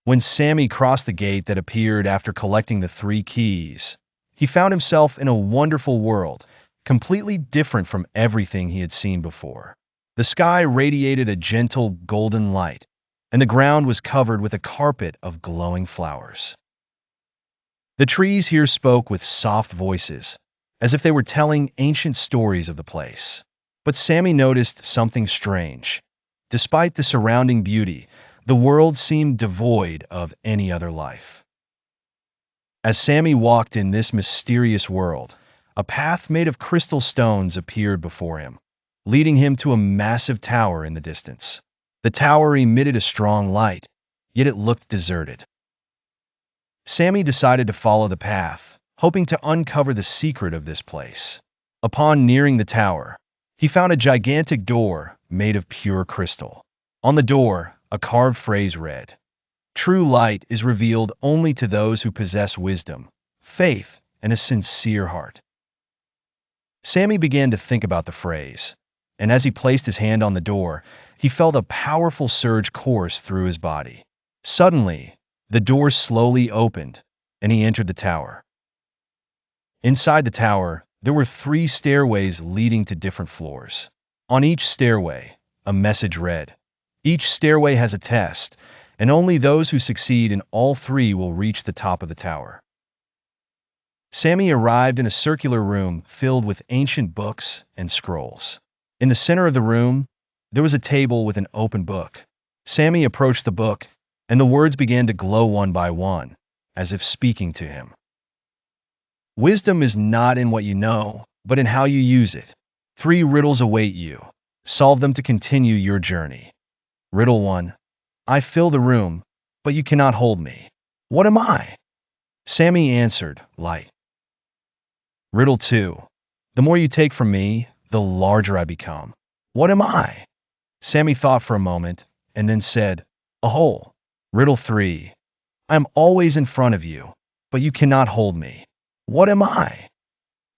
When Sammy crossed the gate that appeared after collecting the 3 keys, he found himself in a wonderful world, completely different from everything he had seen before. The sky radiated a gentle golden light, and the ground was covered with a carpet of glowing flowers. The trees here spoke with soft voices, as if they were telling ancient stories of the place. But Sammy noticed something strange. Despite the surrounding beauty, the world seemed devoid of any other life. As Sammy walked in this mysterious world, a path made of crystal stones appeared before him, leading him to a massive tower in the distance. The tower emitted a strong light, yet it looked deserted. Sammy decided to follow the path, hoping to uncover the secret of this place. Upon nearing the tower, he found a gigantic door made of pure crystal. On the door, a carved phrase read, "True light is revealed only to those who possess wisdom, faith, and a sincere heart." Sammy began to think about the phrase, and as he placed his hand on the door, he felt a powerful surge course through his body. Suddenly, the door slowly opened, and he entered the tower. Inside the tower, there were 3 stairways leading to different floors. On each stairway, a message read, "Each stairway has a test, and only those who succeed in all 3 will reach the top of the tower." Sammy arrived in a circular room filled with ancient books and scrolls. In the center of the room, there was a table with an open book. Sammy approached the book, and the words began to glow one by one, as if speaking to him. "Wisdom is not in what you know, but in how you use it. 3 riddles await you. Solve them to continue your journey. Riddle 1. I fill the room, but you cannot hold me. What am I?" Sammy answered, "Light." Riddle 2. The more you take from me, the larger I become. What am I? Sammy thought for a moment, and then said, "A hole." Riddle 3. I am always in front of you, but you cannot hold me. What am I?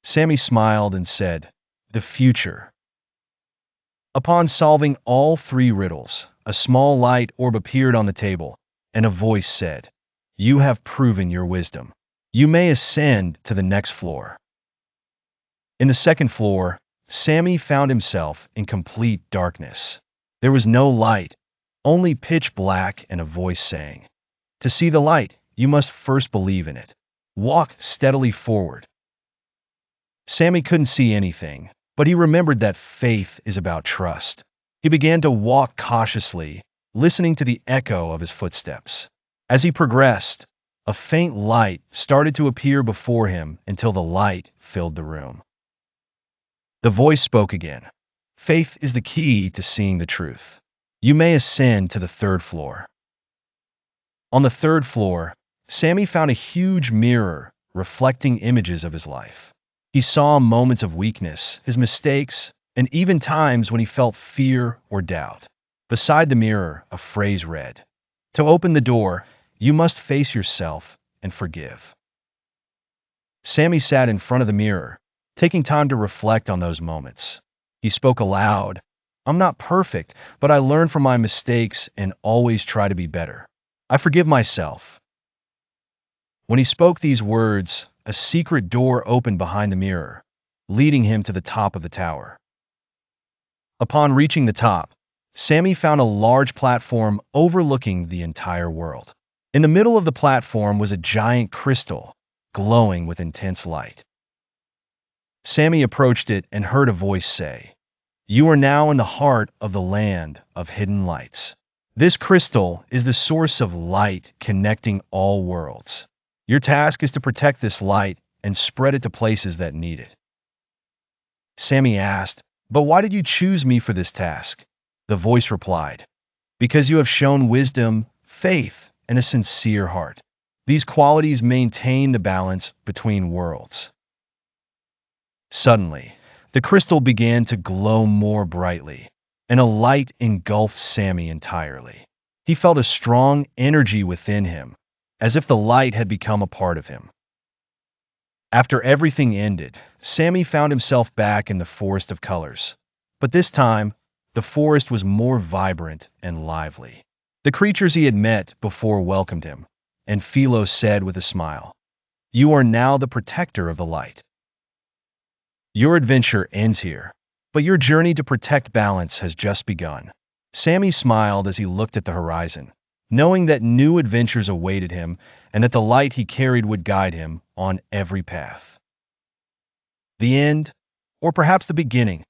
Sammy smiled and said, "The future." Upon solving all 3 riddles, a small light orb appeared on the table, and a voice said, "You have proven your wisdom. You may ascend to the next floor." In the second floor, Sammy found himself in complete darkness. There was no light, only pitch black and a voice saying, "To see the light, you must first believe in it. Walk steadily forward." Sammy couldn't see anything, but he remembered that faith is about trust. He began to walk cautiously, listening to the echo of his footsteps. As he progressed, a faint light started to appear before him until the light filled the room. The voice spoke again. "Faith is the key to seeing the truth. You may ascend to the 3rd floor." On the 3rd floor, Sammy found a huge mirror reflecting images of his life. He saw moments of weakness, his mistakes, and even times when he felt fear or doubt. Beside the mirror, a phrase read, "To open the door, you must face yourself and forgive." Sammy sat in front of the mirror, taking time to reflect on those moments. He spoke aloud, "I'm not perfect, but I learn from my mistakes and always try to be better. I forgive myself." When he spoke these words, a secret door opened behind the mirror, leading him to the top of the tower. Upon reaching the top, Sammy found a large platform overlooking the entire world. In the middle of the platform was a giant crystal, glowing with intense light. Sammy approached it and heard a voice say, "You are now in the heart of the land of hidden lights. This crystal is the source of light connecting all worlds. Your task is to protect this light and spread it to places that need it." Sammy asked, "But why did you choose me for this task?" The voice replied, "Because you have shown wisdom, faith, and a sincere heart. These qualities maintain the balance between worlds." Suddenly, the crystal began to glow more brightly, and a light engulfed Sammy entirely. He felt a strong energy within him, as if the light had become a part of him. After everything ended, Sammy found himself back in the forest of colors. But this time, the forest was more vibrant and lively. The creatures he had met before welcomed him, and Philo said with a smile, "You are now the protector of the light. Your adventure ends here, but your journey to protect balance has just begun." Sammy smiled as he looked at the horizon, knowing that new adventures awaited him and that the light he carried would guide him on every path. The end, or perhaps the beginning,